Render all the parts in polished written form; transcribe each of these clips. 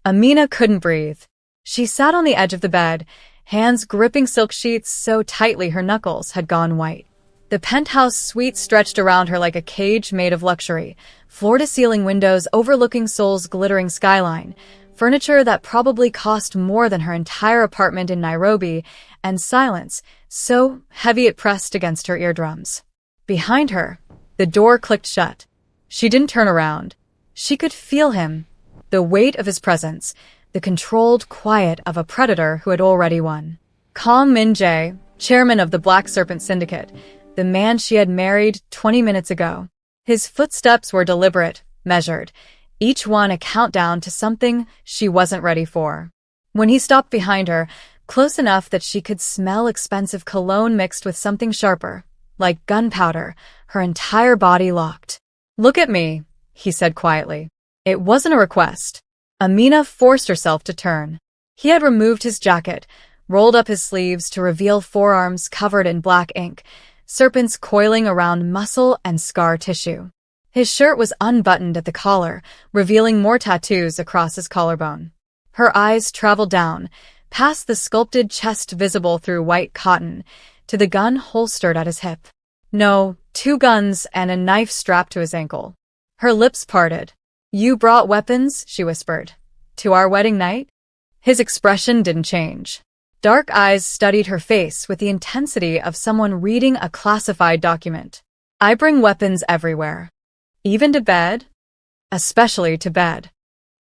Amina couldn't breathe. She sat on the edge of the bed, hands gripping silk sheets so tightly her knuckles had gone white. The penthouse suite stretched around her like a cage made of luxury, floor-to-ceiling windows overlooking Seoul's glittering skyline, furniture that probably cost more than her entire apartment in Nairobi, and silence, so heavy it pressed against her eardrums. Behind her, the door clicked shut. She didn't turn around. She could feel him, the weight of his presence, the controlled quiet of a predator who had already won. Kang Min-Jae, chairman of the Black Serpent Syndicate, the man she had married 20 minutes ago. His footsteps were deliberate, measured, each one a countdown to something she wasn't ready for. When he stopped behind her, close enough that she could smell expensive cologne mixed with something sharper, like gunpowder, her entire body locked. "Look at me," he said quietly. It wasn't a request. Amina forced herself to turn. He had removed his jacket, rolled up his sleeves to reveal forearms covered in black ink, serpents coiling around muscle and scar tissue. His shirt was unbuttoned at the collar, revealing more tattoos across his collarbone. Her eyes traveled down, past the sculpted chest visible through white cotton, to the gun holstered at his hip. No, 2 guns and a knife strapped to his ankle. Her lips parted. "You brought weapons," she whispered. "To our wedding night?" His expression didn't change. Dark eyes studied her face with the intensity of someone reading a classified document. "I bring weapons everywhere. Even to bed? Especially to bed."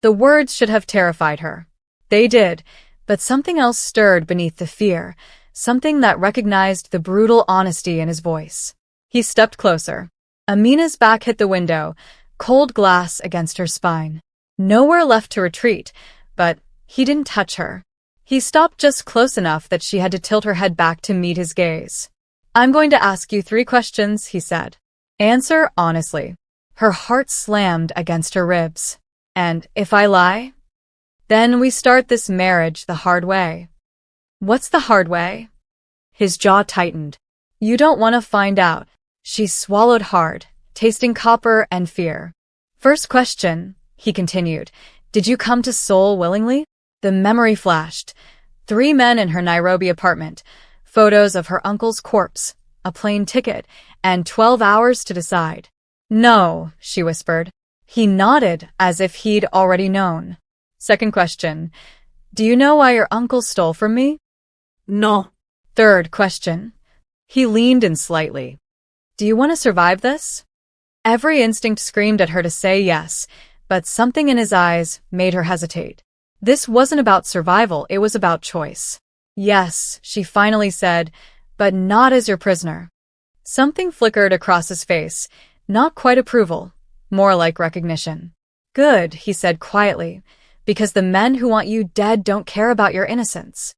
The words should have terrified her. They did, but something else stirred beneath the fear, something that recognized the brutal honesty in his voice. He stepped closer. Amina's back hit the window, cold glass against her spine. Nowhere left to retreat, but he didn't touch her. He stopped just close enough that she had to tilt her head back to meet his gaze. "I'm going to ask you 3 questions," he said. "Answer honestly." Her heart slammed against her ribs. "And if I lie? Then we start this marriage the hard way." "What's the hard way?" His jaw tightened. "You don't want to find out." She swallowed hard, tasting copper and fear. "First question," he continued, "did you come to Seoul willingly?" The memory flashed. 3 men in her Nairobi apartment, photos of her uncle's corpse, a plane ticket, and 12 hours to decide. "No," she whispered. He nodded as if he'd already known. "Second question, do you know why your uncle stole from me?" "No." "Third question." He leaned in slightly. "Do you want to survive this?" Every instinct screamed at her to say yes, but something in his eyes made her hesitate. This wasn't about survival, it was about choice. "Yes," she finally said, "but not as your prisoner." Something flickered across his face, not quite approval, more like recognition. "Good," he said quietly, "because the men who want you dead don't care about your innocence."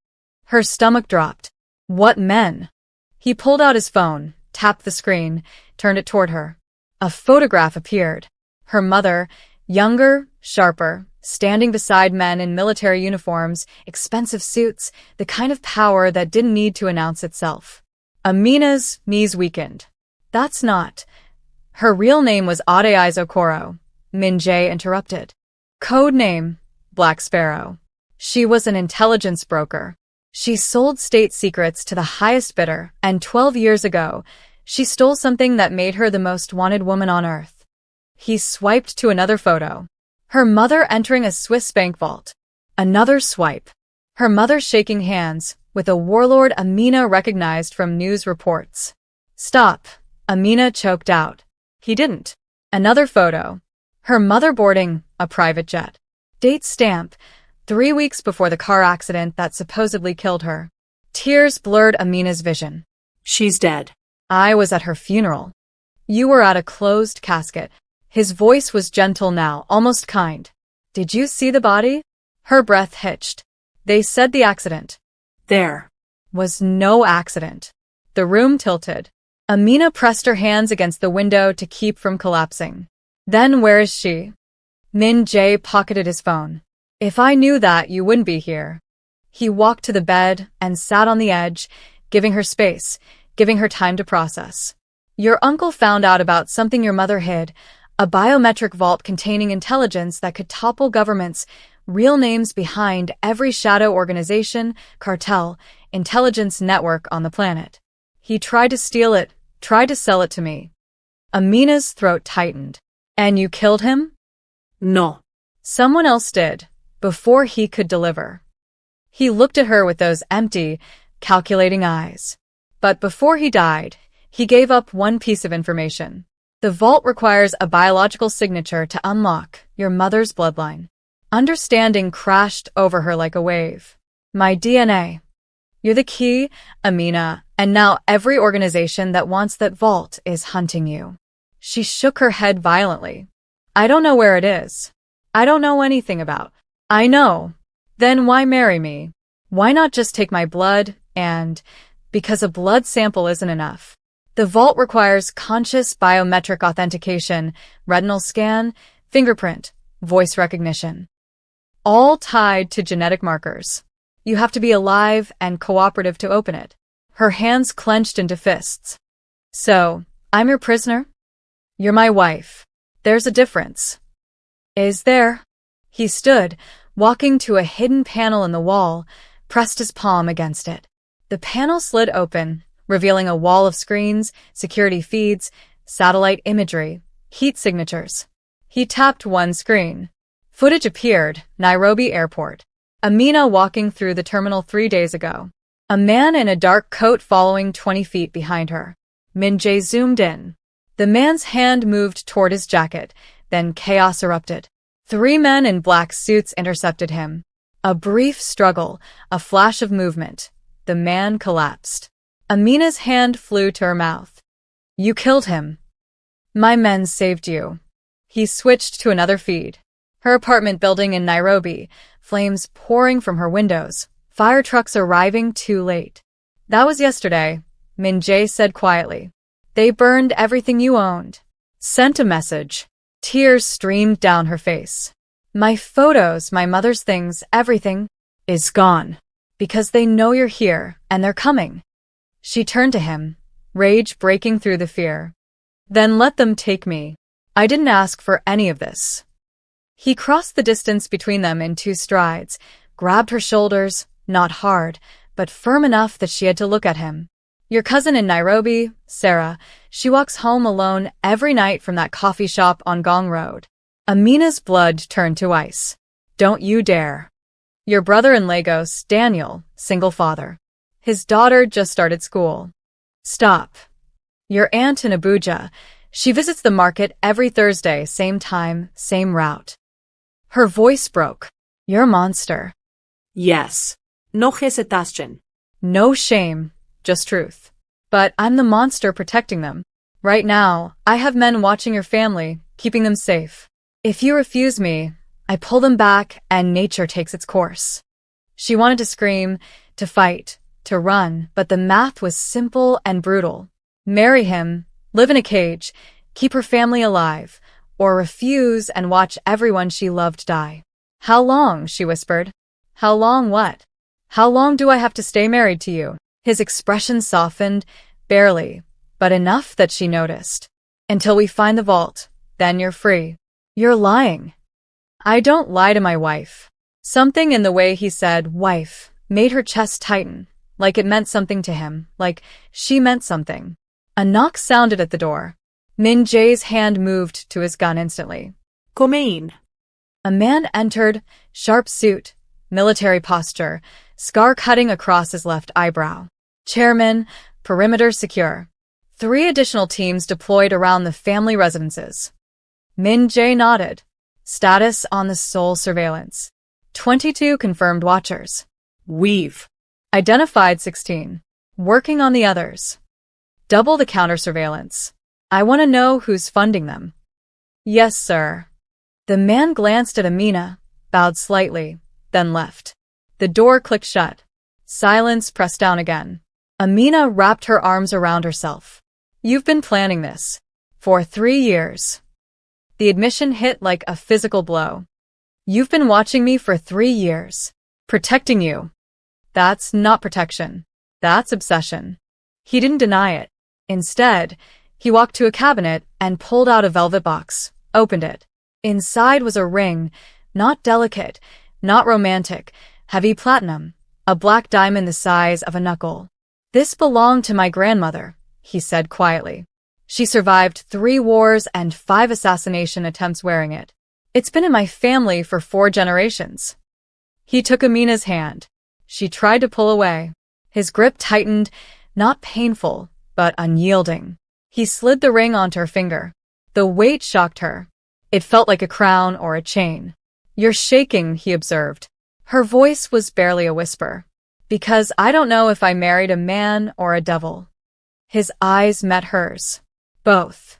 Her stomach dropped. What men? He pulled out his phone, tapped the screen, turned it toward her. A photograph appeared. Her mother, younger, sharper, standing beside men in military uniforms, expensive suits, the kind of power that didn't need to announce itself. Amina's knees weakened. "That's not." Her real name was Adaizo Koro. Min-Jae interrupted. Code name, Black Sparrow. She was an intelligence broker. She sold state secrets to the highest bidder, and 12 years ago, she stole something that made her the most wanted woman on earth. He swiped to another photo. Her mother entering a Swiss bank vault. Another swipe. Her mother shaking hands with a warlord Amina recognized from news reports. "Stop," Amina choked out. He didn't. Another photo. Her mother boarding a private jet. Date stamp, 3 weeks before the car accident that supposedly killed her. Tears blurred Amina's vision. "She's dead." "I was at her funeral." "You were at a closed casket." His voice was gentle now, almost kind. "Did you see the body?" Her breath hitched. "They said the accident." "There was no accident." The room tilted. Amina pressed her hands against the window to keep from collapsing. "Then where is she?" Min-Jae pocketed his phone. "If I knew that, you wouldn't be here." He walked to the bed and sat on the edge, giving her space, giving her time to process. "Your uncle found out about something your mother hid, a biometric vault containing intelligence that could topple governments. real names behind every shadow organization, cartel, intelligence network on the planet. He tried to steal it, tried to sell it to me. Amina's throat tightened. And you killed him? No. Someone else did, before he could deliver. He looked at her with those empty, calculating eyes. But before he died, he gave up one piece of information. The vault requires a biological signature to unlock your mother's bloodline. Understanding crashed over her like a wave. My DNA. You're the key, Amina, and now every organization that wants that vault is hunting you. She shook her head violently. I don't know where it is. I don't know anything about. I know. Then why marry me? Why not just take my blood and... Because a blood sample isn't enough. The vault requires conscious biometric authentication, retinal scan, fingerprint, voice recognition. All tied to genetic markers. You have to be alive and cooperative to open it. Her hands clenched into fists. So, I'm your prisoner? You're my wife. There's a difference. Is there? He stood, walking to a hidden panel in the wall, pressed his palm against it. The panel slid open, revealing a wall of screens, security feeds, satellite imagery, heat signatures. He tapped one screen. Footage appeared, Nairobi Airport. Amina walking through the terminal 3 days ago. A man in a dark coat following 20 feet behind her. Min-Jae zoomed in. The man's hand moved toward his jacket, then chaos erupted. 3 men in black suits intercepted him. A brief struggle, a flash of movement. The man collapsed. Amina's hand flew to her mouth. You killed him. My men saved you. He switched to another feed. Her apartment building in Nairobi, flames pouring from her windows, fire trucks arriving too late. That was yesterday, Min-Jae said quietly. They burned everything you owned. Sent a message. Tears streamed down her face. My photos, my mother's things, everything is gone. Because they know you're here, and they're coming. She turned to him, rage breaking through the fear. Then let them take me. I didn't ask for any of this. He crossed the distance between them in 2 strides, grabbed her shoulders, not hard, but firm enough that she had to look at him. Your cousin in Nairobi, Sarah, she walks home alone every night from that coffee shop on Gong Road. Amina's blood turned to ice. Don't you dare. Your brother in Lagos, Daniel, single father. His daughter just started school. Stop. Your aunt in Abuja, she visits the market every Thursday, same time, same route. Her voice broke. You're a monster. Yes. No hesitation. No shame, just truth. But I'm the monster protecting them. Right now, I have men watching your family, keeping them safe. If you refuse me, I pull them back and nature takes its course. She wanted to scream, to fight, to run, but the math was simple and brutal. Marry him, live in a cage, keep her family alive, or refuse and watch everyone she loved die. How long? She whispered. How long what? How long do I have to stay married to you? His expression softened, barely, but enough that she noticed. Until we find the vault, then you're free. You're lying. I don't lie to my wife. Something in the way he said wife made her chest tighten, like it meant something to him, like she meant something. A knock sounded at the door. Min-Jae's hand moved to his gun instantly. Come in. A man entered, sharp suit, military posture, scar cutting across his left eyebrow. Chairman, perimeter secure. 3 additional teams deployed around the family residences. Min-Jae nodded. Status on the Seoul surveillance. 22 confirmed watchers. We've Identified 16. Working on the others. Double the counter-surveillance. I want to know who's funding them. Yes, sir. The man glanced at Amina, bowed slightly, then left. The door clicked shut. Silence pressed down again. Amina wrapped her arms around herself. You've been planning this. For 3 years. The admission hit like a physical blow. You've been watching me for 3 years. Protecting you. That's not protection. That's obsession. He didn't deny it. Instead, he walked to a cabinet and pulled out a velvet box, opened it. Inside was a ring, not delicate, Not romantic, heavy platinum, a black diamond the size of a knuckle. This belonged to my grandmother, he said quietly. She survived 3 wars and 5 assassination attempts wearing it. It's been in my family for 4 generations. He took Amina's hand. She tried to pull away. His grip tightened, not painful, but unyielding. He slid the ring onto her finger. The weight shocked her. It felt like a crown or a chain. You're shaking, he observed. Her voice was barely a whisper. Because I don't know if I married a man or a devil. His eyes met hers. Both.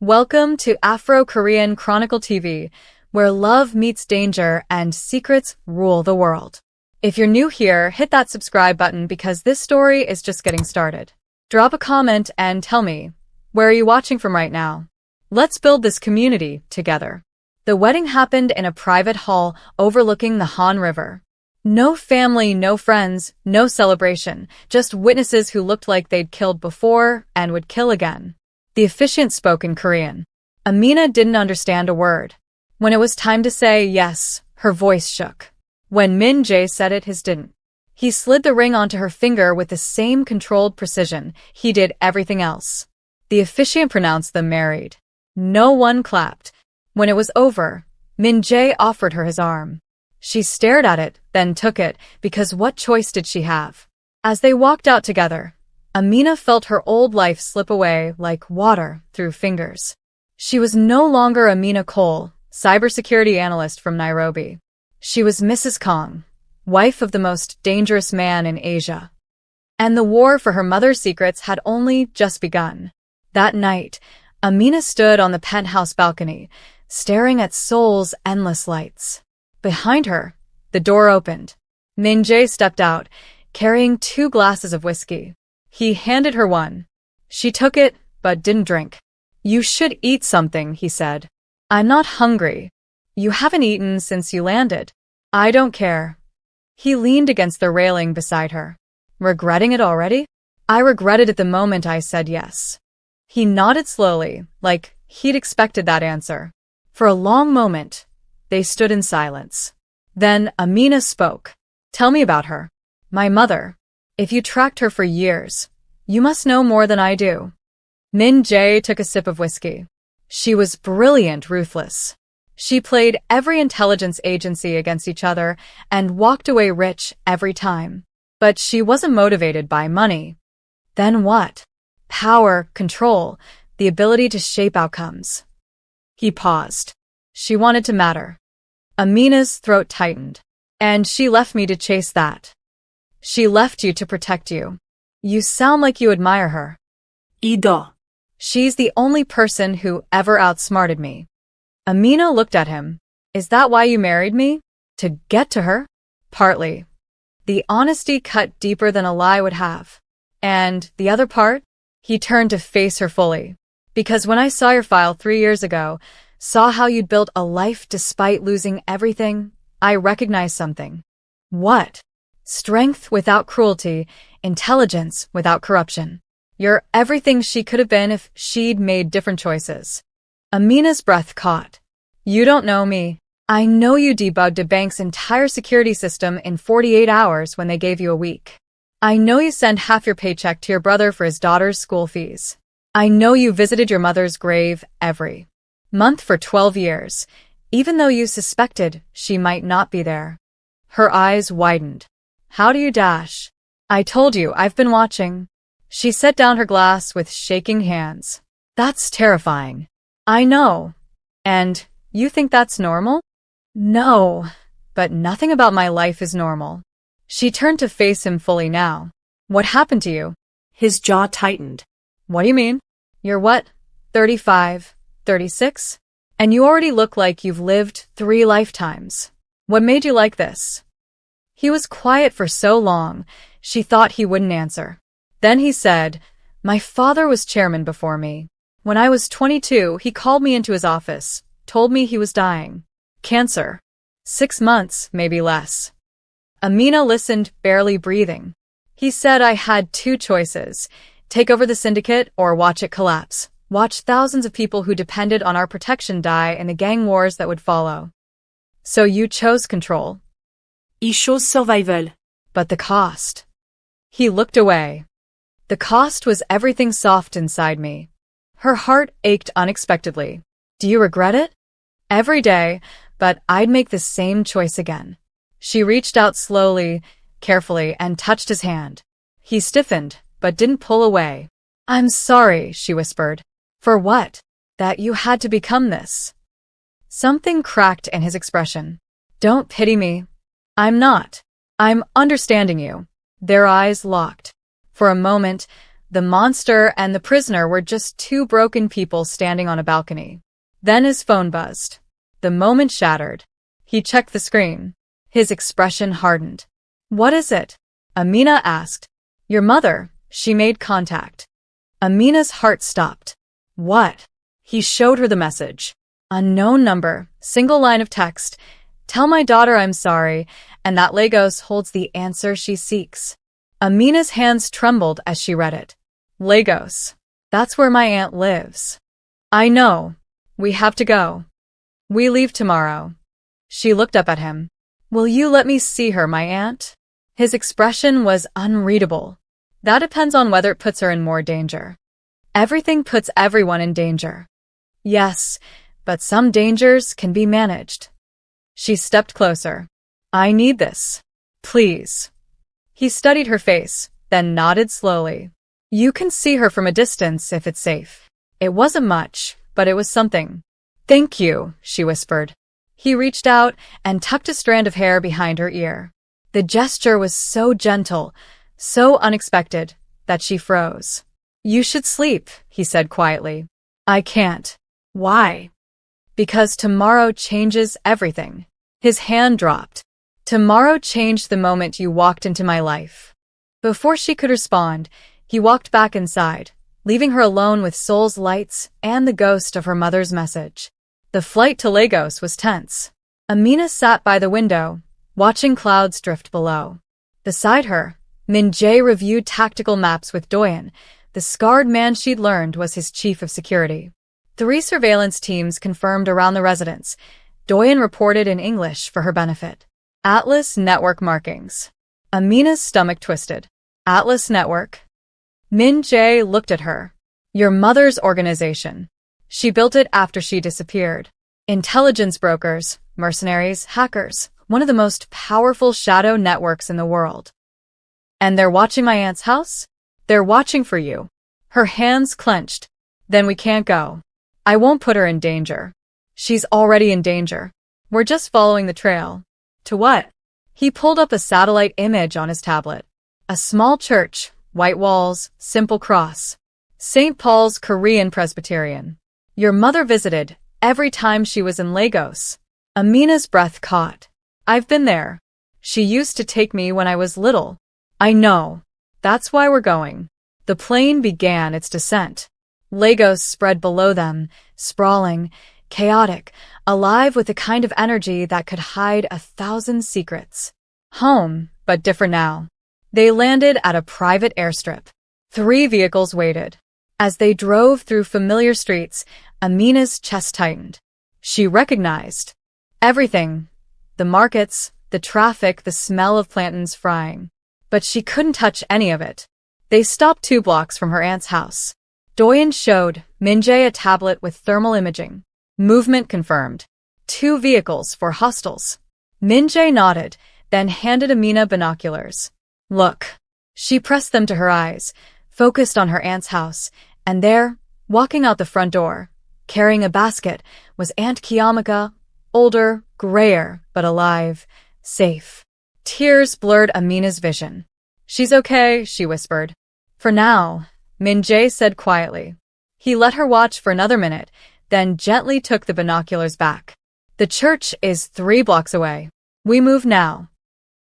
Welcome to Afro-Korean Chronicle TV, where love meets danger and secrets rule the world. If you're new here, hit that subscribe button because this story is just getting started. Drop a comment and tell me, where are you watching from right now? Let's build this community together. The wedding happened in a private hall overlooking the Han River. No family, no friends, no celebration, just witnesses who looked like they'd killed before and would kill again. The officiant spoke in Korean. Amina didn't understand a word. When it was time to say yes, her voice shook. When Min-Jae said it, his didn't. He slid the ring onto her finger with the same controlled precision he did everything else. The officiant pronounced them married. No one clapped. When it was over, Min-Jae offered her his arm. She stared at it, then took it, because what choice did she have? As they walked out together, Amina felt her old life slip away like water through fingers. She was no longer Amina Cole, cybersecurity analyst from Nairobi. She was Mrs. Kang, wife of the most dangerous man in Asia. And the war for her mother's secrets had only just begun. That night, Amina stood on the penthouse balcony, staring at Seoul's endless lights. Behind her, the door opened. Min-Jae stepped out, carrying 2 glasses of whiskey. He handed her one. She took it, but didn't drink. You should eat something, he said. I'm not hungry. You haven't eaten since you landed. I don't care. He leaned against the railing beside her. Regretting it already? I regretted it the moment I said yes. He nodded slowly, like he'd expected that answer. For a long moment, they stood in silence. Then Amina spoke. Tell me about her. My mother. If you tracked her for years, you must know more than I do. Min-Jae took a sip of whiskey. She was brilliant, ruthless. She played every intelligence agency against each other and walked away rich every time. But she wasn't motivated by money. Then what? Power, control, the ability to shape outcomes. He paused. She wanted to matter. Amina's throat tightened. And she left me to chase that. She left you to protect you. You sound like you admire her. Ido. She's the only person who ever outsmarted me. Amina looked at him. Is that why you married me? To get to her? Partly. The honesty cut deeper than a lie would have. And the other part? He turned to face her fully. Because when I saw your file 3 years ago, saw how you'd built a life despite losing everything, I recognized something. What? Strength without cruelty, intelligence without corruption. You're everything she could have been if she'd made different choices. Amina's breath caught. You don't know me. I know you debugged a bank's entire security system in 48 hours when they gave you a week. I know you send half your paycheck to your brother for his daughter's school fees. I know you visited your mother's grave every month for 12 years, even though you suspected she might not be there. Her eyes widened. How do you dash? I told you, I've been watching. She set down her glass with shaking hands. That's terrifying. I know. And you think that's normal? No, but nothing about my life is normal. She turned to face him fully now. What happened to you? His jaw tightened. What do you mean? You're what? 35, 36? And you already look like you've lived 3 lifetimes. What made you like this? He was quiet for so long, she thought he wouldn't answer. Then he said, my father was chairman before me. When I was 22, he called me into his office, told me he was dying. Cancer. 6 months, maybe less. Amina listened, barely breathing. He said I had 2 choices, take over the syndicate or watch it collapse. Watch thousands of people who depended on our protection die in the gang wars that would follow. So you chose control. I chose survival. But the cost. He looked away. The cost was everything soft inside me. Her heart ached unexpectedly. Do you regret it? Every day, but I'd make the same choice again. She reached out slowly, carefully, and touched his hand. He stiffened, but didn't pull away. I'm sorry, she whispered. For what? That you had to become this. Something cracked in his expression. Don't pity me. I'm not. I'm understanding you. Their eyes locked. For a moment, the monster and the prisoner were just two broken people standing on a balcony. Then his phone buzzed. The moment shattered. He checked the screen. His expression hardened. What is it? Amina asked. Your mother. She made contact. Amina's heart stopped. What? He showed her the message. Unknown number, single line of text. Tell my daughter I'm sorry, and that Lagos holds the answer she seeks. Amina's hands trembled as she read it. Lagos. That's where my aunt lives. I know. We have to go. We leave tomorrow. She looked up at him. Will you let me see her, my aunt? His expression was unreadable. That depends on whether it puts her in more danger. Everything puts everyone in danger. Yes, but some dangers can be managed. She stepped closer. I need this. Please. He studied her face, then nodded slowly. You can see her from a distance if it's safe. It wasn't much, but it was something. Thank you, she whispered. He reached out and tucked a strand of hair behind her ear. The gesture was so gentle, so unexpected, that she froze. You should sleep, he said quietly. I can't. Why? Because tomorrow changes everything. His hand dropped. Tomorrow changed the moment you walked into my life. Before she could respond, he walked back inside, leaving her alone with Seoul's lights and the ghost of her mother's message. The flight to Lagos was tense. Amina sat by the window, watching clouds drift below. Beside her, Min-Jae reviewed tactical maps with Doyen. The scarred man she'd learned was his chief of security. 3 surveillance teams confirmed around the residence. Doyen reported in English for her benefit. Atlas Network markings. Amina's stomach twisted. Atlas Network? Min-Jae looked at her. Your mother's organization. She built it after she disappeared. Intelligence brokers, mercenaries, hackers, one of the most powerful shadow networks in the world. And they're watching my aunt's house? They're watching for you. Her hands clenched. Then we can't go. I won't put her in danger. She's already in danger. We're just following the trail. To what? He pulled up a satellite image on his tablet. A small church, white walls, simple cross. St. Paul's Korean Presbyterian. Your mother visited every time she was in Lagos. Amina's breath caught. I've been there. She used to take me when I was little. I know. That's why we're going. The plane began its descent. Lagos spread below them, sprawling, chaotic, alive with a kind of energy that could hide 1,000 secrets. Home, but different now. They landed at a private airstrip. 3 vehicles waited. As they drove through familiar streets, Amina's chest tightened. She recognized everything. The markets, the traffic, the smell of plantains frying. But she couldn't touch any of it. They stopped 2 blocks from her aunt's house. Doyen showed Min-Jae a tablet with thermal imaging. Movement confirmed. 2 vehicles for hostiles. Min-Jae nodded, then handed Amina binoculars. Look. She pressed them to her eyes, focused on her aunt's house, and there, walking out the front door, carrying a basket, was Aunt Kiamaka, older, grayer, but alive, safe. Tears blurred Amina's vision. She's okay, she whispered. For now, Min-Jae said quietly. He let her watch for another minute, then gently took the binoculars back. The church is 3 blocks away. We move now.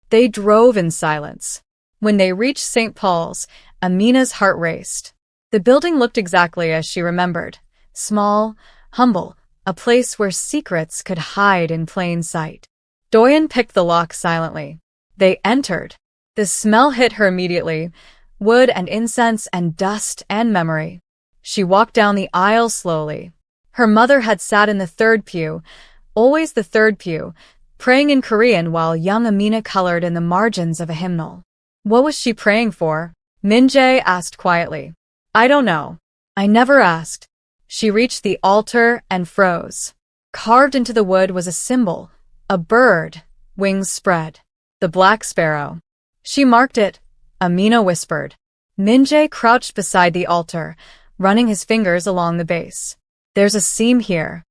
They drove in silence. When they reached St. Paul's, Amina's heart raced. The building looked exactly as she remembered. Small, humble, a place where secrets could hide in plain sight. Doyen picked the lock silently. They entered. The smell hit her immediately. Wood and incense and dust and memory. She walked down the aisle slowly. Her mother had sat in the 3rd pew, always the 3rd pew, praying in Korean while young Amina colored in the margins of a hymnal. What was she praying for? Min-Jae asked quietly. I don't know. I never asked. She reached the altar and froze. Carved into the wood was a symbol, a bird, wings spread. The black sparrow. She marked it, Amina whispered. Min-Jae crouched beside the altar, running his fingers along the base. There's a seam here.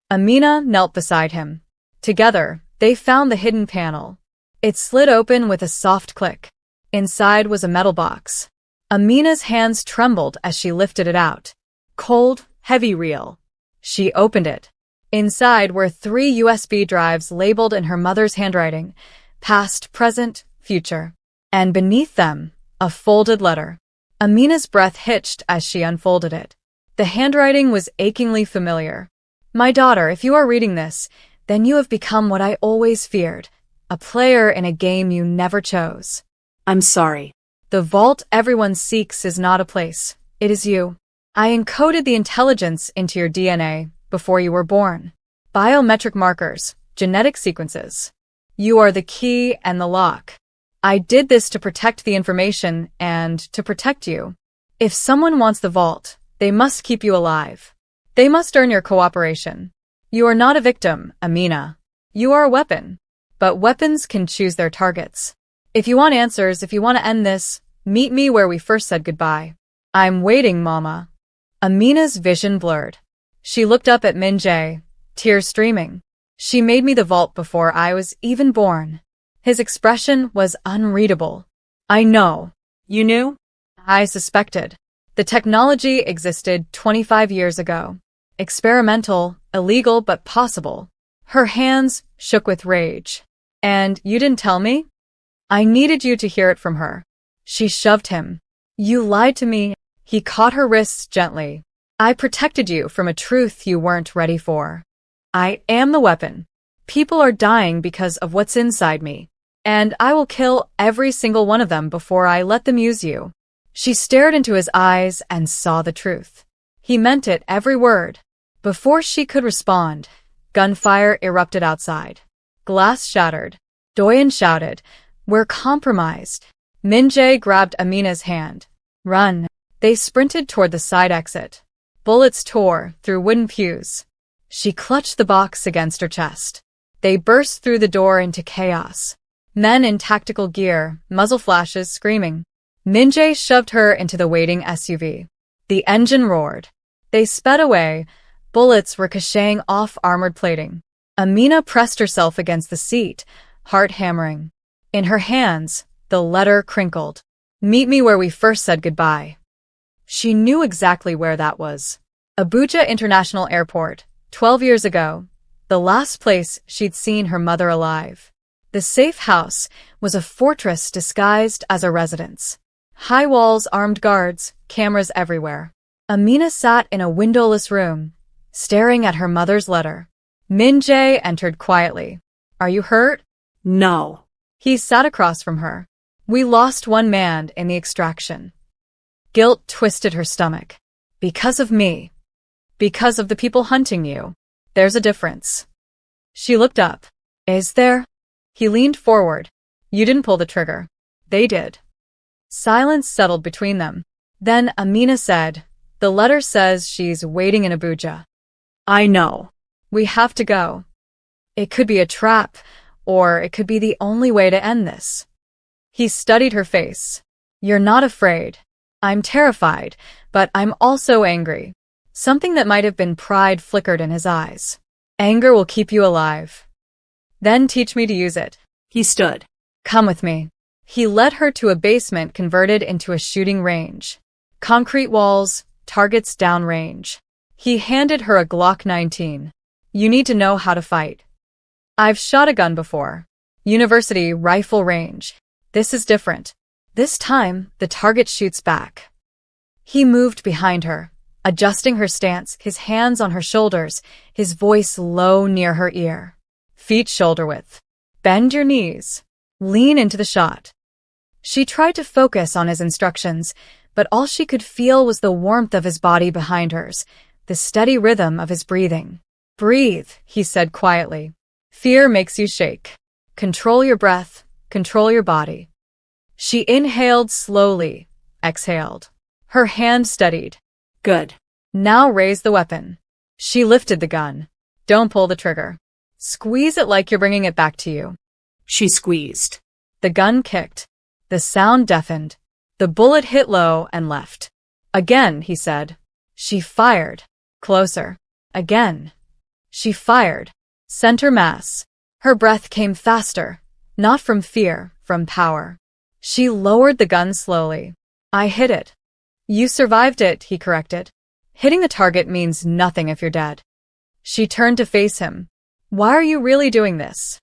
Amina knelt beside him. Together, they found the hidden panel. It slid open with a soft click. Inside was a metal box. Amina's hands trembled as she lifted it out. Cold, heavy reel. She opened it. Inside were 3 USB drives labeled in her mother's handwriting, past, present, future. And beneath them, a folded letter. Amina's breath hitched as she unfolded it. The handwriting was achingly familiar. My daughter, if you are reading this, then you have become what I always feared, a player in a game you never chose. I'm sorry. The vault everyone seeks is not a place. It is you. I encoded the intelligence into your DNA before you were born. Biometric markers, genetic sequences. You are the key and the lock. I did this to protect the information and to protect you. If someone wants the vault, they must keep you alive. They must earn your cooperation. You are not a victim, Amina. You are a weapon. But weapons can choose their targets. If you want answers, if you want to end this, meet me where we first said goodbye. I'm waiting, Mama. Amina's vision blurred. She looked up at Min-Jae, tears streaming. She made me the vault before I was even born. His expression was unreadable. I know. You knew? I suspected. The technology existed 25 years ago. Experimental, illegal, but possible. Her hands shook with rage. And you didn't tell me? I needed you to hear it from her. She shoved him. You lied to me. He caught her wrists gently. I protected you from a truth you weren't ready for. I am the weapon. People are dying because of what's inside me. And I will kill every single one of them before I let them use you. She stared into his eyes and saw the truth. He meant it, every word. Before she could respond, gunfire erupted outside. Glass shattered. Doyen shouted, We're compromised. Min-Jae grabbed Amina's hand. Run. They sprinted toward the side exit. Bullets tore through wooden pews. She clutched the box against her chest. They burst through the door into chaos. Men in tactical gear, muzzle flashes, screaming. Min-Jae shoved her into the waiting SUV. The engine roared. They sped away, bullets ricocheting off armored plating. Amina pressed herself against the seat, heart hammering. In her hands, the letter crinkled. Meet me where we first said goodbye. She knew exactly where that was. Abuja International Airport, 12 years ago, the last place she'd seen her mother alive. The safe house was a fortress disguised as a residence. High walls, armed guards, cameras everywhere. Amina sat in a windowless room, staring at her mother's letter. Min-Jae entered quietly. Are you hurt? No. He sat across from her. We lost one man in the extraction. Guilt twisted her stomach. Because of me. Because of the people hunting you. There's a difference. She looked up. Is there? He leaned forward. You didn't pull the trigger. They did. Silence settled between them. Then Amina said, The letter says she's waiting in Abuja. I know. We have to go. It could be a trap, or it could be the only way to end this. He studied her face. You're not afraid. I'm terrified, but I'm also angry. Something that might have been pride flickered in his eyes. Anger will keep you alive. Then teach me to use it. He stood. Come with me. He led her to a basement converted into a shooting range. Concrete walls, targets downrange. He handed her a Glock 19. You need to know how to fight. I've shot a gun before. University rifle range. This is different. This time, the target shoots back. He moved behind her, adjusting her stance, his hands on her shoulders, his voice low near her ear. Feet shoulder width. Bend your knees. Lean into the shot. She tried to focus on his instructions, but all she could feel was the warmth of his body behind hers, the steady rhythm of his breathing. Breathe, he said quietly. Fear makes you shake. Control your breath. Control your body. She inhaled slowly, exhaled. Her hand steadied. Good. Now raise the weapon. She lifted the gun. Don't pull the trigger. Squeeze it like you're bringing it back to you. She squeezed. The gun kicked. The sound deafened. The bullet hit low and left. Again, he said. She fired. Closer. Again. She fired. Center mass. Her breath came faster. Not from fear, from power. She lowered the gun slowly. I hit it. You survived it, he corrected. Hitting the target means nothing if you're dead. She turned to face him. Why are you really doing this?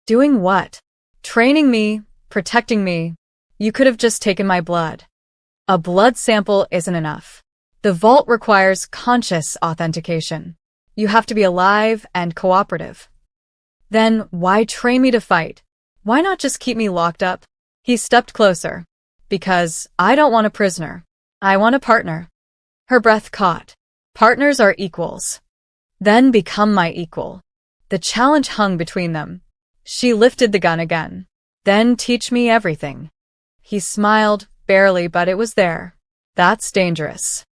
Doing what? Training me, protecting me. You could have just taken my blood. A blood sample isn't enough. The vault requires conscious authentication. You have to be alive and cooperative. Then why train me to fight? Why not just keep me locked up? He stepped closer. Because I don't want a prisoner. I want a partner. Her breath caught. Partners are equals. Then become my equal. The challenge hung between them. She lifted the gun again. Then teach me everything. He smiled, barely, but it was there. That's dangerous.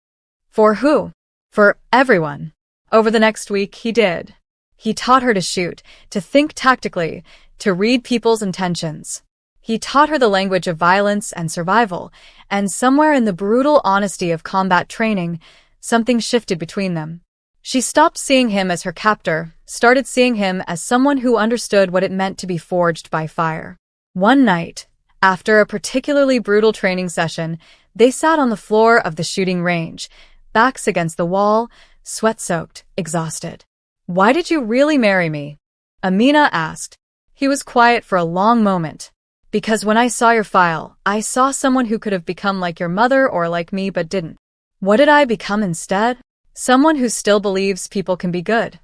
For who? For everyone. Over the next week, he did. He taught her to shoot, to think tactically, to read people's intentions. He taught her the language of violence and survival, and somewhere in the brutal honesty of combat training, something shifted between them. She stopped seeing him as her captor, started seeing him as someone who understood what it meant to be forged by fire. One night, after a particularly brutal training session, they sat on the floor of the shooting range, backs against the wall, sweat-soaked, exhausted. Why did you really marry me? Amina asked. He was quiet for a long moment. Because when I saw your file, I saw someone who could have become like your mother or like me but didn't. What did I become instead? Someone who still believes people can be good.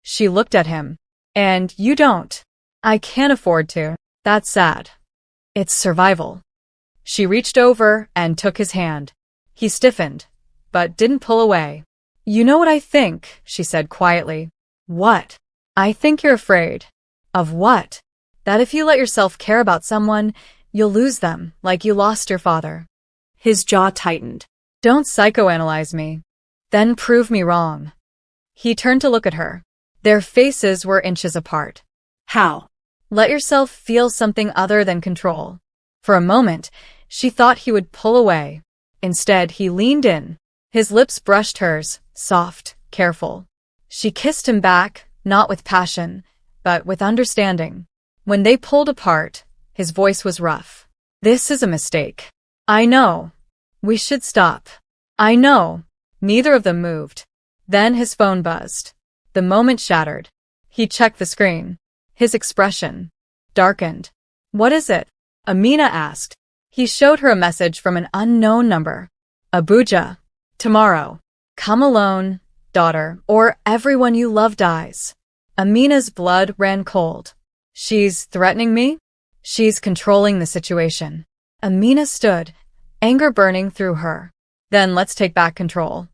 She looked at him. And you don't. I can't afford to. That's sad. It's survival. She reached over and took his hand. He stiffened, but didn't pull away. You know what I think, she said quietly. What? I think you're afraid. Of what? That if you let yourself care about someone, you'll lose them, like you lost your father. His jaw tightened. Don't psychoanalyze me. Then prove me wrong. He turned to look at her. Their faces were inches apart. How? Let yourself feel something other than control. For a moment, she thought he would pull away. Instead, he leaned in. His lips brushed hers, soft, careful. She kissed him back, not with passion, but with understanding. When they pulled apart, his voice was rough. This is a mistake. I know. We should stop. I know. Neither of them moved. Then his phone buzzed. The moment shattered. He checked the screen. His expression darkened. What is it? Amina asked. He showed her a message from an unknown number. Abuja. Tomorrow. Come alone, daughter, or everyone you love dies. Amina's blood ran cold. She's threatening me? She's controlling the situation. Amina stood, anger burning through her. Then let's take back control.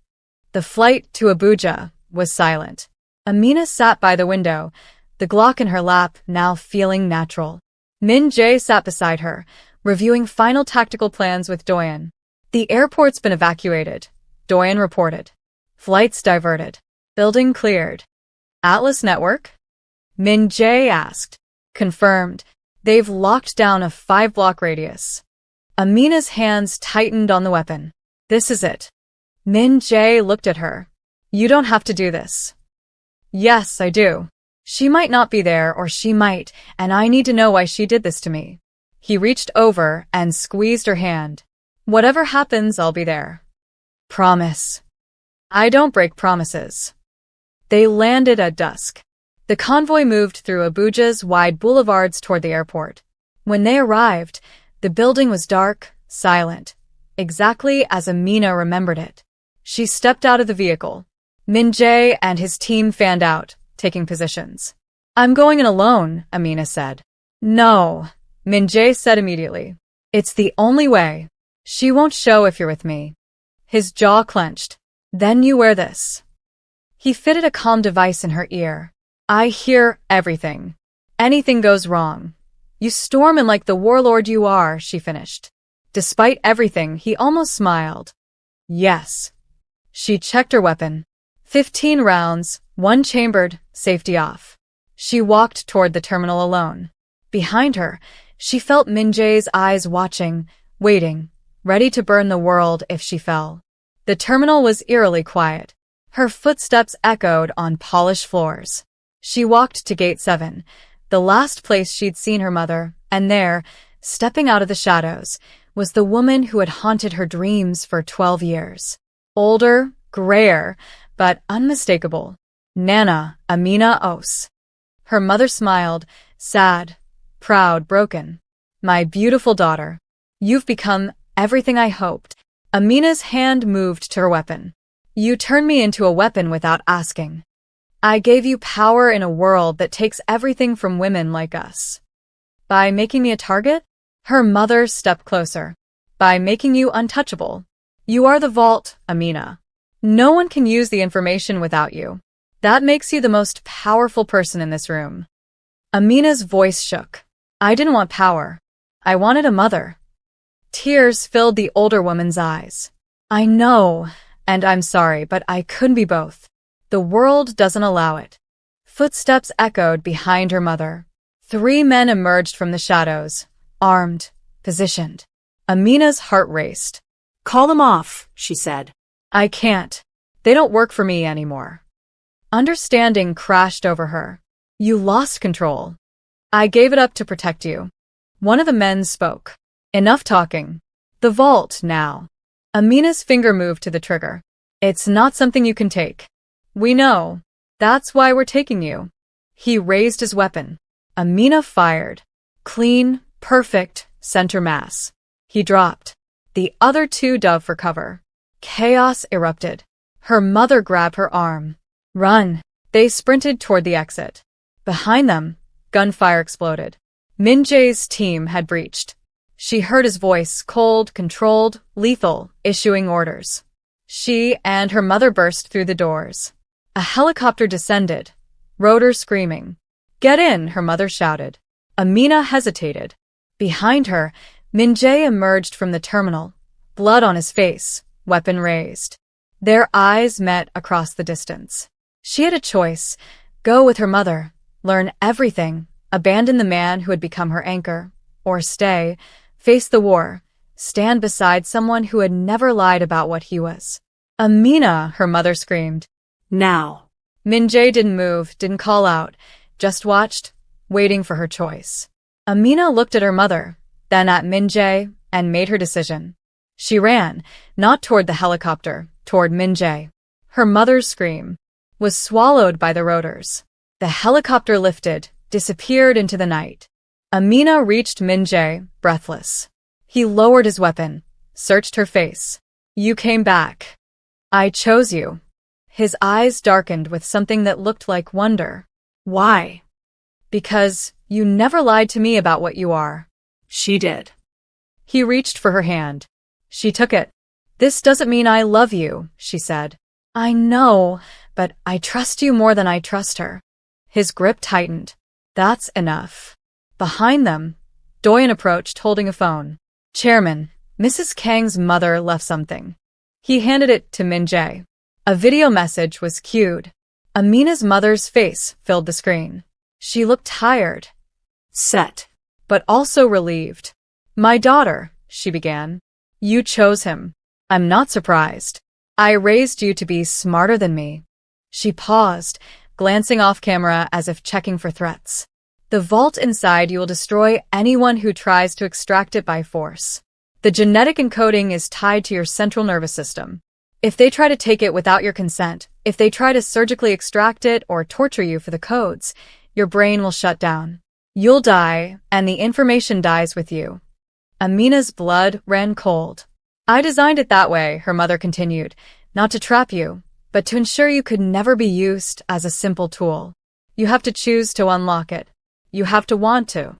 The flight to Abuja was silent. Amina sat by the window, the Glock in her lap now feeling natural. Min-Jae sat beside her, reviewing final tactical plans with Doyen. The airport's been evacuated, Doyen reported. Flights diverted. Building cleared. Atlas network? Min-Jae asked. Confirmed. They've locked down a 5-block radius. Amina's hands tightened on the weapon. This is it. Min-Jae looked at her. You don't have to do this. Yes, I do. She might not be there, or she might, and I need to know why she did this to me. He reached over and squeezed her hand. Whatever happens, I'll be there. Promise. I don't break promises. They landed at dusk. The convoy moved through Abuja's wide boulevards toward the airport. When they arrived, the building was dark, silent, exactly as Amina remembered it. She stepped out of the vehicle. Min-Jae and his team fanned out, taking positions. I'm going in alone, Amina said. No, Min-Jae said immediately. It's the only way. She won't show if you're with me. His jaw clenched. Then you wear this. He fitted a comm device in her ear. I hear everything. Anything goes wrong. You storm in like the warlord you are, she finished. Despite everything, he almost smiled. Yes. She checked her weapon. 15 rounds, one chambered, safety off. She walked toward the terminal alone. Behind her, she felt Min-Jae's eyes watching, waiting, ready to burn the world if she fell. The terminal was eerily quiet. Her footsteps echoed on polished floors. She walked to Gate 7, the last place she'd seen her mother, and there, stepping out of the shadows, was the woman who had haunted her dreams for 12 years. Older, grayer, but unmistakable. Nana, Amina Os. Her mother smiled, sad, proud, broken. My beautiful daughter. You've become everything I hoped. Amina's hand moved to her weapon. You turned me into a weapon without asking. I gave you power in a world that takes everything from women like us. By making me a target? Her mother stepped closer. By making you untouchable. You are the vault, Amina. No one can use the information without you. That makes you the most powerful person in this room. Amina's voice shook. I didn't want power. I wanted a mother. Tears filled the older woman's eyes. I know, and I'm sorry, but I couldn't be both. The world doesn't allow it. Footsteps echoed behind her mother. 3 men emerged from the shadows, armed, positioned. Amina's heart raced. Call them off, she said. I can't. They don't work for me anymore. Understanding crashed over her. You lost control. I gave it up to protect you. One of the men spoke. Enough talking. The vault, now. Amina's finger moved to the trigger. It's not something you can take. We know. That's why we're taking you. He raised his weapon. Amina fired. Clean, perfect, center mass. He dropped. The other 2 dove for cover. Chaos erupted. Her mother grabbed her arm. Run. They sprinted toward the exit. Behind them, gunfire exploded. Min-Jae's team had breached. She heard his voice, cold, controlled, lethal, issuing orders. She and her mother burst through the doors. A helicopter descended, rotors screaming. Get in, her mother shouted. Amina hesitated. Behind her, Min-Jae emerged from the terminal, blood on his face, weapon raised. Their eyes met across the distance. She had a choice: go with her mother, learn everything, abandon the man who had become her anchor, or stay, face the war, stand beside someone who had never lied about what he was. Amina, her mother screamed. Now. Min-Jae didn't move, didn't call out, just watched, waiting for her choice. Amina looked at her mother, then at Min-Jae, and made her decision. She ran, not toward the helicopter, toward Min-Jae. Her mother's scream was swallowed by the rotors. The helicopter lifted, disappeared into the night. Amina reached Min-Jae, breathless. He lowered his weapon, searched her face. You came back. I chose you. His eyes darkened with something that looked like wonder. Why? Because you never lied to me about what you are. She did. He reached for her hand. She took it. This doesn't mean I love you, she said. I know, but I trust you more than I trust her. His grip tightened. That's enough. Behind them, Doyen approached holding a phone. Chairman, Mrs. Kang's mother left something. He handed it to Min-Jae. A video message was cued. Amina's mother's face filled the screen. She looked tired, Set. but also relieved. My daughter, she began. You chose him. I'm not surprised. I raised you to be smarter than me. She paused, glancing off camera as if checking for threats. The vault inside you will destroy anyone who tries to extract it by force. The genetic encoding is tied to your central nervous system. If they try to take it without your consent, if they try to surgically extract it or torture you for the codes, your brain will shut down. You'll die, and the information dies with you. Amina's blood ran cold. I designed it that way, her mother continued, not to trap you, but to ensure you could never be used as a simple tool. You have to choose to unlock it. You have to want to.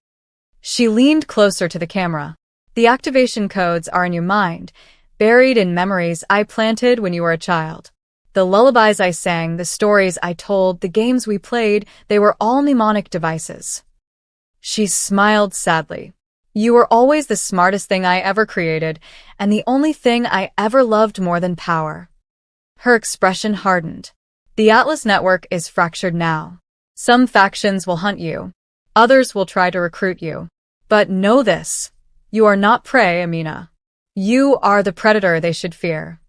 She leaned closer to the camera. The activation codes are in your mind, buried in memories I planted when you were a child. The lullabies I sang, the stories I told, the games we played, they were all mnemonic devices. She smiled sadly. You were always the smartest thing I ever created, and the only thing I ever loved more than power. Her expression hardened. The Atlas network is fractured now. Some factions will hunt you. Others will try to recruit you. But know this. You are not prey, Amina. You are the predator they should fear.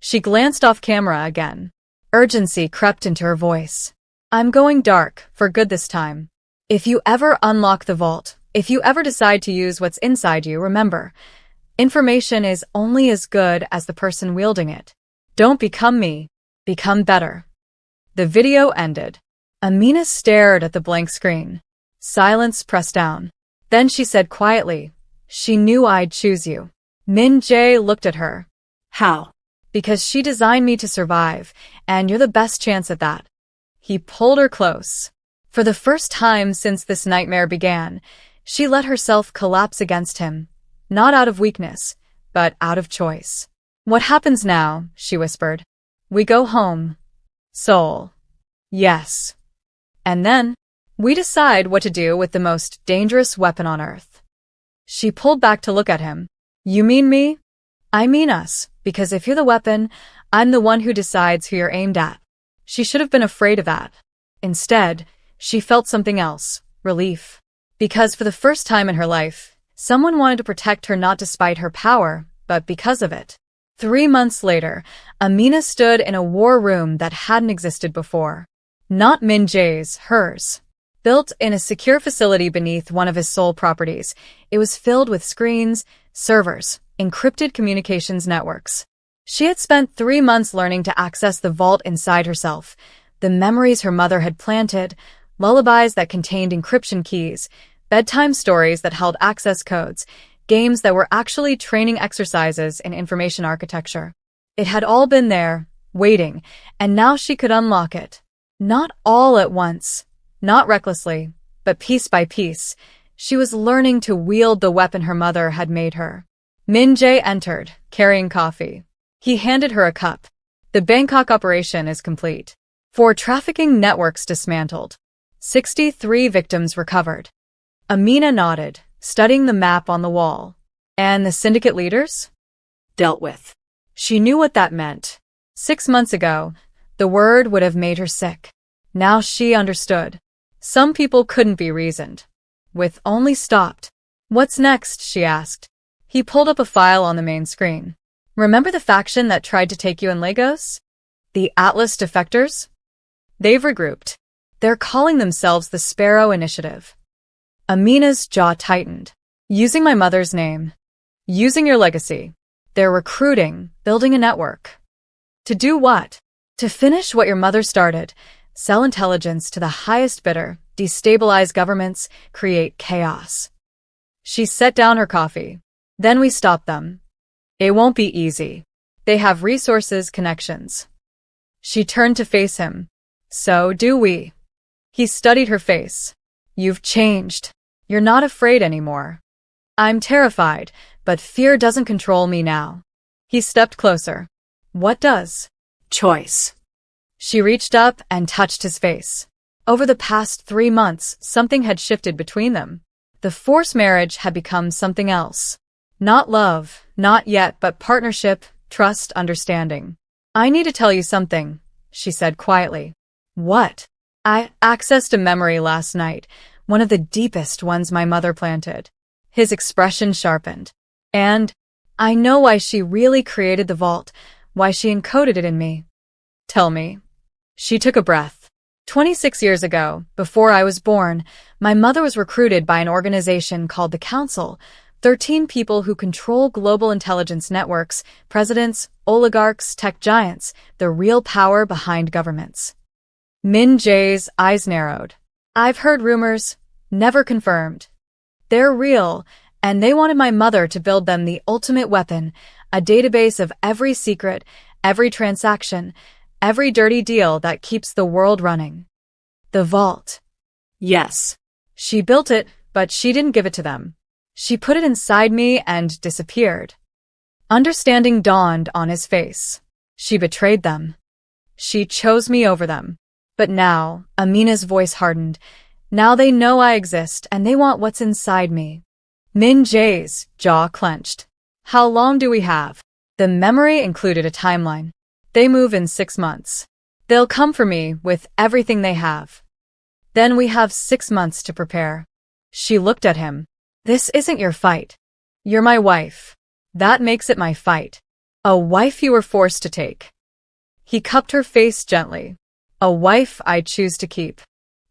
She glanced off camera again. Urgency crept into her voice. I'm going dark, for good this time. If you ever unlock the vault, if you ever decide to use what's inside you, remember, information is only as good as the person wielding it. Don't become me. Become better. The video ended. Amina stared at the blank screen. Silence pressed down. Then she said quietly, she knew I'd choose you. Min-Jae looked at her. How? Because she designed me to survive, and you're the best chance at that. He pulled her close. For the first time since this nightmare began, she let herself collapse against him, not out of weakness, but out of choice. What happens now? She whispered. We go home. Seoul. Yes. And then, we decide what to do with the most dangerous weapon on Earth. She pulled back to look at him. You mean me? I mean us, because if you're the weapon, I'm the one who decides who you're aimed at. She should have been afraid of that. Instead, she felt something else, relief. Because for the first time in her life, someone wanted to protect her not despite her power, but because of it. 3 months later, Amina stood in a war room that hadn't existed before. Not Min-Jae's, hers. Built in a secure facility beneath one of his Seoul properties, it was filled with screens, servers, encrypted communications networks. She had spent 3 months learning to access the vault inside herself, the memories her mother had planted, lullabies that contained encryption keys, bedtime stories that held access codes, games that were actually training exercises in information architecture. It had all been there, waiting, and now she could unlock it. Not all at once, not recklessly, but piece by piece. She was learning to wield the weapon her mother had made her. Min-Jae entered, carrying coffee. He handed her a cup. The Bangkok operation is complete. 4 trafficking networks dismantled. 63 victims recovered. Amina nodded, studying the map on the wall. And the syndicate leaders? Dealt with. She knew what that meant. 6 months ago, the word would have made her sick. Now she understood. Some people couldn't be reasoned with, only stopped. What's next? She asked. He pulled up a file on the main screen. Remember the faction that tried to take you in Lagos? The Atlas defectors? They've regrouped. They're calling themselves the Sparrow Initiative. Amina's jaw tightened. Using my mother's name. Using your legacy. They're recruiting, building a network. To do what? To finish what your mother started. Sell intelligence to the highest bidder, destabilize governments, create chaos. She set down her coffee. Then we stop them. It won't be easy. They have resources, connections. She turned to face him. So do we. He studied her face. You've changed. You're not afraid anymore. I'm terrified, but fear doesn't control me now. He stepped closer. What does? Choice. She reached up and touched his face. Over the past 3 months, something had shifted between them. The forced marriage had become something else. Not love, not yet, but partnership, trust, understanding. I need to tell you something, she said quietly. What? I accessed a memory last night, one of the deepest ones my mother planted. His expression sharpened. And I know why she really created the vault, why she encoded it in me. Tell me. She took a breath. 26 years ago, before I was born, my mother was recruited by an organization called the Council, 13 people who control global intelligence networks, presidents, oligarchs, tech giants, the real power behind governments. Min-Jae's eyes narrowed. I've heard rumors, never confirmed. They're real, and they wanted my mother to build them the ultimate weapon, a database of every secret, every transaction, every dirty deal that keeps the world running. The vault. Yes. She built it, but she didn't give it to them. She put it inside me and disappeared. Understanding dawned on his face. She betrayed them. She chose me over them. But now, Amina's voice hardened. Now they know I exist and they want what's inside me. Min-Jae's jaw clenched. How long do we have? The memory included a timeline. They move in 6 months. They'll come for me with everything they have. Then we have 6 months to prepare. She looked at him. This isn't your fight. You're my wife. That makes it my fight. A wife you were forced to take. He cupped her face gently. A wife I choose to keep.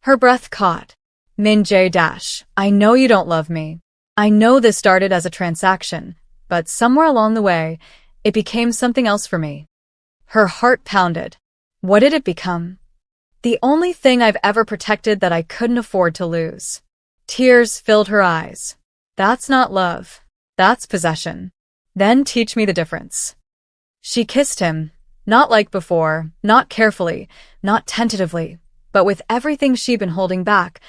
Her breath caught. Min-Jae, I know you don't love me. I know this started as a transaction, but somewhere along the way, it became something else for me. Her heart pounded. What did it become? The only thing I've ever protected that I couldn't afford to lose. Tears filled her eyes. That's not love. That's possession. Then teach me the difference. She kissed him, not like before, not carefully, not tentatively, but with everything she'd been holding back,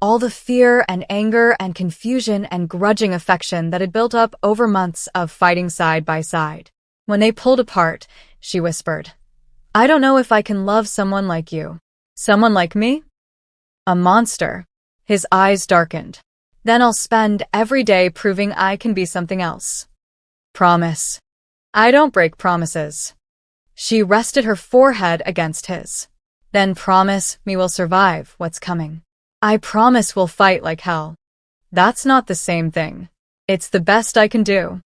all the fear and anger and confusion and grudging affection that had built up over months of fighting side by side. When they pulled apart, she whispered, I don't know if I can love someone like you. Someone like me? A monster. His eyes darkened. Then I'll spend every day proving I can be something else. Promise. I don't break promises. She rested her forehead against his. Then promise me we'll survive what's coming. I promise we'll fight like hell. That's not the same thing. It's the best I can do.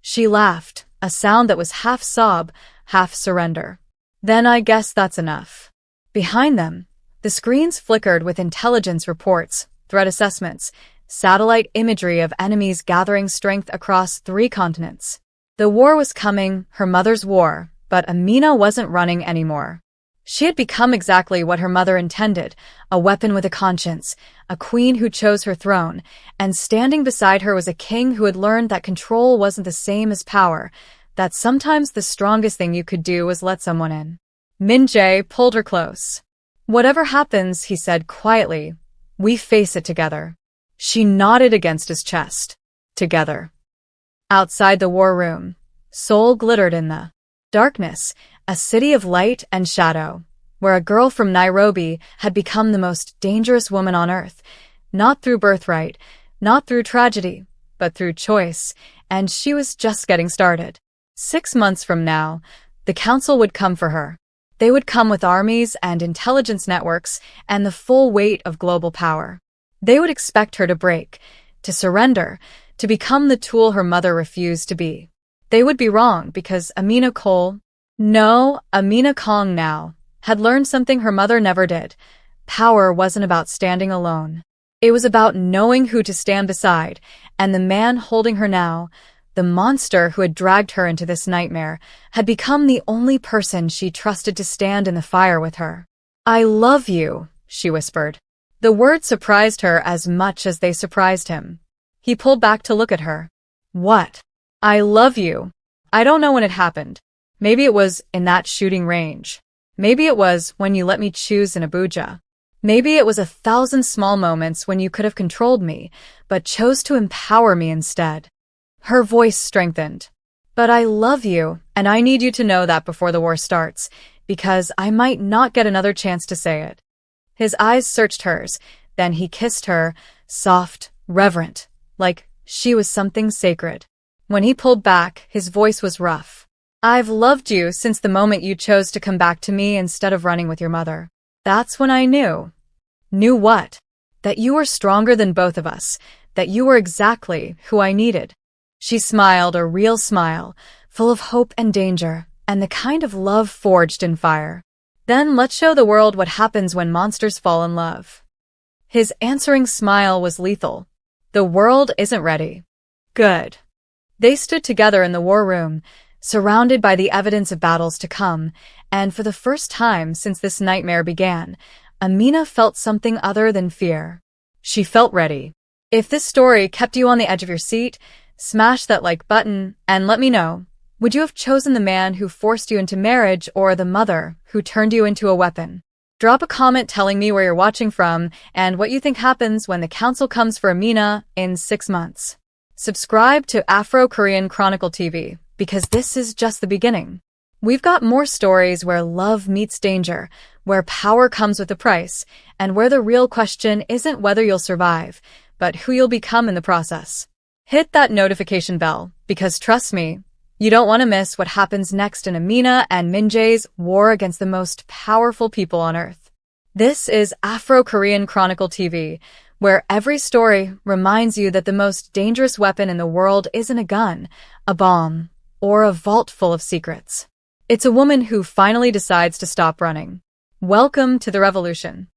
She laughed, a sound that was half sob, half surrender. Then I guess that's enough. Behind them, the screens flickered with intelligence reports, threat assessments, satellite imagery of enemies gathering strength across 3 continents. The war was coming, her mother's war, but Amina wasn't running anymore. She had become exactly what her mother intended, a weapon with a conscience, a queen who chose her throne, and standing beside her was a king who had learned that control wasn't the same as power, that sometimes the strongest thing you could do was let someone in. Min-Jae pulled her close. Whatever happens, he said quietly, we face it together. She nodded against his chest. Together. Outside the war room, Seoul glittered in the darkness, a city of light and shadow, where a girl from Nairobi had become the most dangerous woman on earth, not through birthright, not through tragedy, but through choice, and she was just getting started. 6 months from now, the council would come for her. They would come with armies and intelligence networks and the full weight of global power. They would expect her to break, to surrender, to become the tool her mother refused to be. They would be wrong because Amina Kang now, had learned something her mother never did. Power wasn't about standing alone. It was about knowing who to stand beside, and the man holding her now, the monster who had dragged her into this nightmare, had become the only person she trusted to stand in the fire with her. I love you, she whispered. The words surprised her as much as they surprised him. He pulled back to look at her. What? I love you. I don't know when it happened. Maybe it was in that shooting range. Maybe it was when you let me choose in Abuja. Maybe it was 1,000 small moments when you could have controlled me, but chose to empower me instead. Her voice strengthened. But I love you, and I need you to know that before the war starts, because I might not get another chance to say it. His eyes searched hers, then he kissed her, soft, reverent, like she was something sacred. When he pulled back, his voice was rough. I've loved you since the moment you chose to come back to me instead of running with your mother. That's when I knew. Knew what? That you were stronger than both of us, that you were exactly who I needed. She smiled, a real smile, full of hope and danger, and the kind of love forged in fire. Then let's show the world what happens when monsters fall in love. His answering smile was lethal. The world isn't ready. Good. They stood together in the war room, surrounded by the evidence of battles to come, and for the first time since this nightmare began, Amina felt something other than fear. She felt ready. If this story kept you on the edge of your seat, smash that like button and let me know. Would you have chosen the man who forced you into marriage or the mother who turned you into a weapon? Drop a comment telling me where you're watching from and what you think happens when the council comes for Amina in 6 months. Subscribe to Afro-Korean Chronicle TV, because this is just the beginning. We've got more stories where love meets danger, where power comes with a price, and where the real question isn't whether you'll survive, but who you'll become in the process. Hit that notification bell, because trust me, you don't want to miss what happens next in Amina and Min-Jae's war against the most powerful people on Earth. This is Afro-Korean Chronicle TV, where every story reminds you that the most dangerous weapon in the world isn't a gun, a bomb, or a vault full of secrets. It's a woman who finally decides to stop running. Welcome to the revolution.